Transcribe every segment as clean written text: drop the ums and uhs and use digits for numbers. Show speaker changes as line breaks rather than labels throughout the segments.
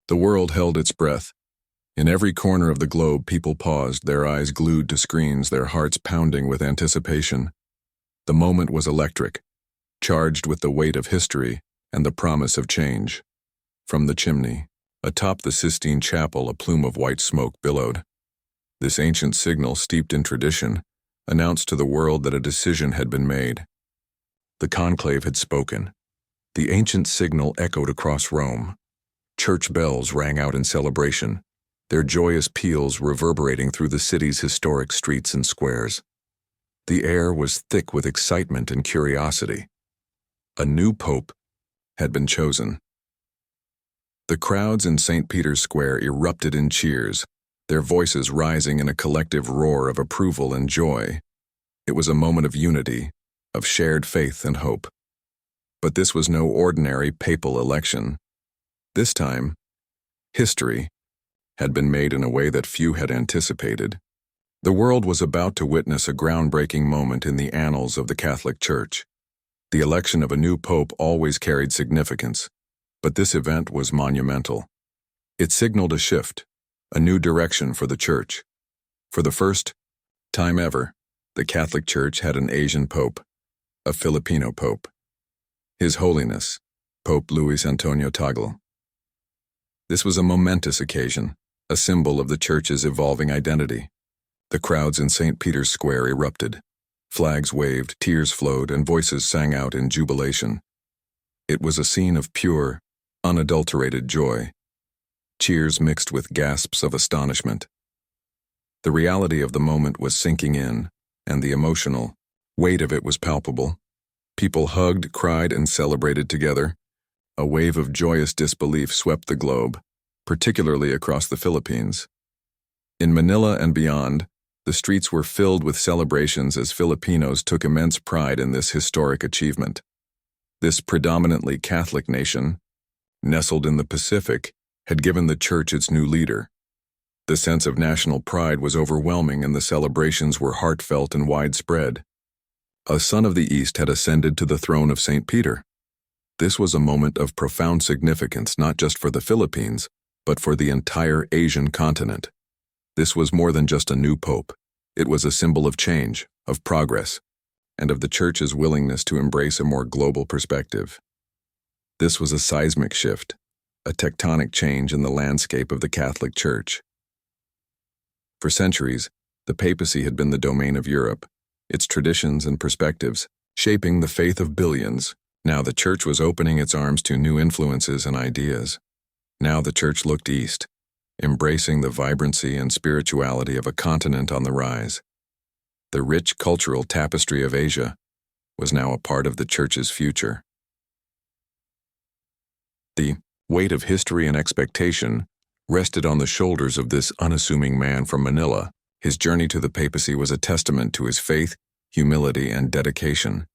The world held its breath. In every corner of the globe, people paused, their eyes glued to screens, their hearts pounding with anticipation. The moment was electric, charged with the weight of history and the promise of change. From the chimney, atop the Sistine Chapel, a plume of white smoke billowed. This ancient signal, steeped in tradition, announced to the world that a decision had been made. The conclave had spoken. The ancient signal echoed across Rome. Church bells rang out in celebration, their joyous peals reverberating through the city's historic streets and squares. The air was thick with excitement and curiosity. A new pope had been chosen. The crowds in St. Peter's Square erupted in cheers, their voices rising in a collective roar of approval and joy. It was a moment of unity, of shared faith and hope. But this was no ordinary papal election. This time, history had been made in a way that few had anticipated. The world was about to witness a groundbreaking moment in the annals of the Catholic Church. The election of a new pope always carried significance, but this event was monumental. It signaled a shift, a new direction for the Church. For the first time ever, the Catholic Church had an Asian pope, a Filipino pope. His Holiness, Pope Luis Antonio Tagle. This was a momentous occasion, a symbol of the Church's evolving identity. The crowds in St. Peter's Square erupted. Flags waved, tears flowed, and voices sang out in jubilation. It was a scene of pure, unadulterated joy. Cheers mixed with gasps of astonishment. The reality of the moment was sinking in, and the emotional weight of it was palpable. People hugged, cried, and celebrated together. A wave of joyous disbelief swept the globe, particularly across the Philippines. In Manila and beyond, the streets were filled with celebrations as Filipinos took immense pride in this historic achievement. This predominantly Catholic nation, nestled in the Pacific, had given the Church its new leader. The sense of national pride was overwhelming, and the celebrations were heartfelt and widespread. A son of the East had ascended to the throne of St. Peter. This was a moment of profound significance not just for the Philippines, but for the entire Asian continent. This was more than just a new pope. It was a symbol of change, of progress, and of the Church's willingness to embrace a more global perspective. This was a seismic shift, a tectonic change in the landscape of the Catholic Church. For centuries, the papacy had been the domain of Europe, its traditions and perspectives shaping the faith of billions. Now the Church was opening its arms to new influences and ideas. Now the Church looked east, embracing the vibrancy and spirituality of a continent on the rise. The rich cultural tapestry of Asia was now a part of the Church's future. The weight of history and expectation rested on the shoulders of this unassuming man from Manila. His journey to the papacy was a testament to his faith, humility, and dedication.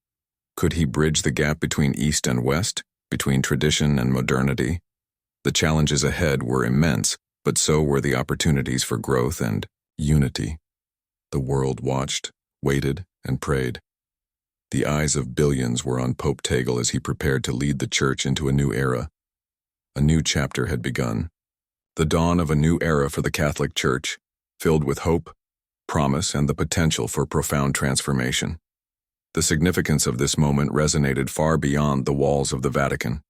Could he bridge the gap between East and West, between tradition and modernity? The challenges ahead were immense, but so were the opportunities for growth and unity. The world watched, waited, and prayed. The eyes of billions were on Pope Tagle as he prepared to lead the Church into a new era. A new chapter had begun. The dawn of a new era for the Catholic Church, filled with hope, promise, and the potential for profound transformation. The significance of this moment resonated far beyond the walls of the Vatican.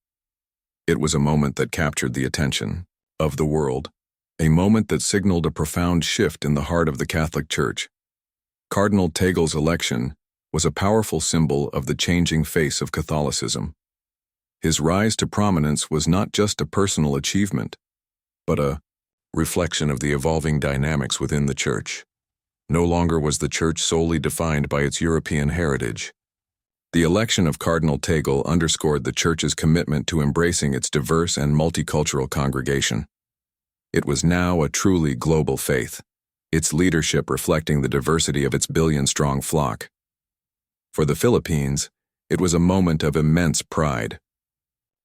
It was a moment that captured the attention of the world, a moment that signaled a profound shift in the heart of the Catholic Church. Cardinal Tagle's election was a powerful symbol of the changing face of Catholicism. His rise to prominence was not just a personal achievement, but a reflection of the evolving dynamics within the Church. No longer was the Church solely defined by its European heritage. The election of Cardinal Tagle underscored the Church's commitment to embracing its diverse and multicultural congregation. It was now a truly global faith, its leadership reflecting the diversity of its billion-strong flock. For the Philippines, it was a moment of immense pride.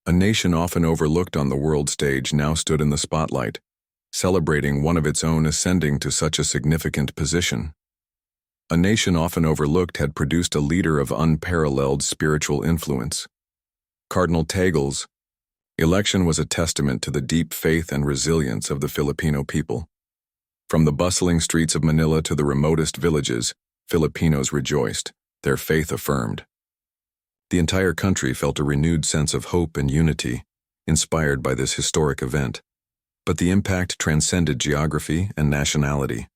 A nation often overlooked on the world stage now stood in the spotlight, celebrating one of its own ascending to such a significant position. A nation often overlooked had produced a leader of unparalleled spiritual influence. Cardinal Tagle's election was a testament to the deep faith and resilience of the Filipino people. From the bustling streets of Manila to the remotest villages, Filipinos rejoiced, their faith affirmed. The entire country felt a renewed sense of hope and unity, inspired by this historic event. But the impact transcended geography and nationality.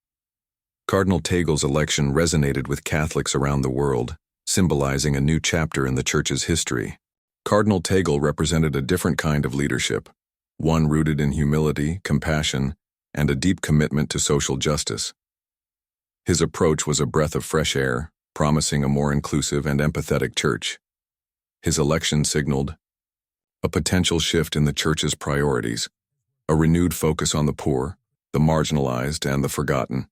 Cardinal Tagle's election resonated with Catholics around the world, symbolizing a new chapter in the Church's history. Cardinal Tagle represented a different kind of leadership, one rooted in humility, compassion, and a deep commitment to social justice. His approach was a breath of fresh air, promising a more inclusive and empathetic Church. His election signaled a potential shift in the Church's priorities, a renewed focus on the poor, the marginalized, and the forgotten.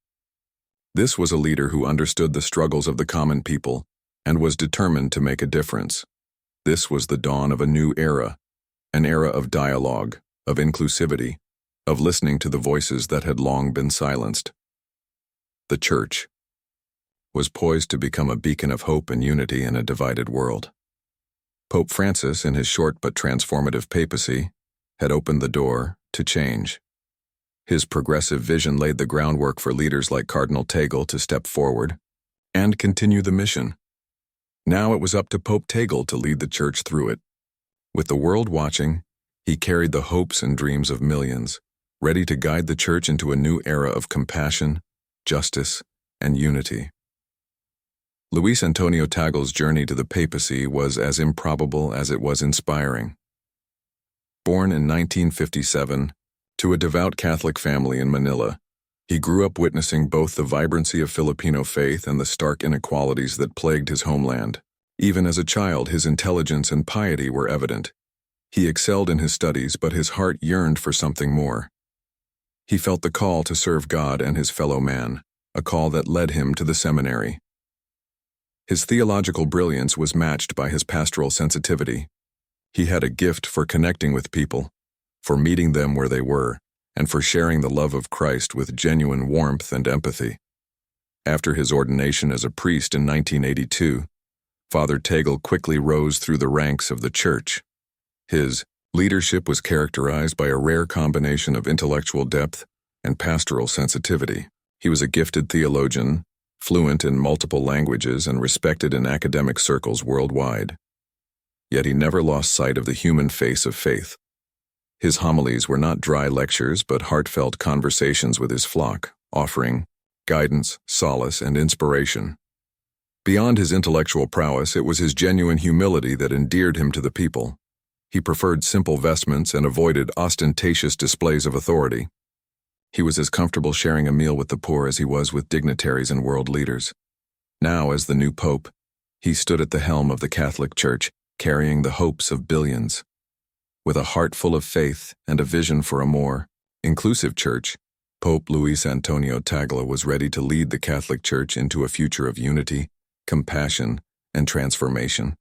This was a leader who understood the struggles of the common people and was determined to make a difference. This was the dawn of a new era, an era of dialogue, of inclusivity, of listening to the voices that had long been silenced. The Church was poised to become a beacon of hope and unity in a divided world. Pope Francis, in his short but transformative papacy, had opened the door to change. His progressive vision laid the groundwork for leaders like Cardinal Tagle to step forward and continue the mission. Now it was up to Pope Tagle to lead the Church through it. With the world watching, he carried the hopes and dreams of millions, ready to guide the Church into a new era of compassion, justice, and unity. Luis Antonio Tagle's journey to the papacy was as improbable as it was inspiring. Born in 1957 to a devout Catholic family in Manila, he grew up witnessing both the vibrancy of Filipino faith and the stark inequalities that plagued his homeland. Even as a child, his intelligence and piety were evident. He excelled in his studies, but his heart yearned for something more. He felt the call to serve God and his fellow man, a call that led him to the seminary. His theological brilliance was matched by his pastoral sensitivity. He had a gift for connecting with people, for meeting them where they were, and for sharing the love of Christ with genuine warmth and empathy. After his ordination as a priest in 1982, Father Tagle quickly rose through the ranks of the Church. His leadership was characterized by a rare combination of intellectual depth and pastoral sensitivity. He was a gifted theologian, fluent in multiple languages and respected in academic circles worldwide. Yet he never lost sight of the human face of faith. His homilies were not dry lectures but heartfelt conversations with his flock, offering guidance, solace, and inspiration. Beyond his intellectual prowess, it was his genuine humility that endeared him to the people. He preferred simple vestments and avoided ostentatious displays of authority. He was as comfortable sharing a meal with the poor as he was with dignitaries and world leaders. Now, as the new pope, he stood at the helm of the Catholic Church, carrying the hopes of billions. With a heart full of faith and a vision for a more inclusive Church, Pope Luis Antonio Tagle was ready to lead the Catholic Church into a future of unity, compassion, and transformation.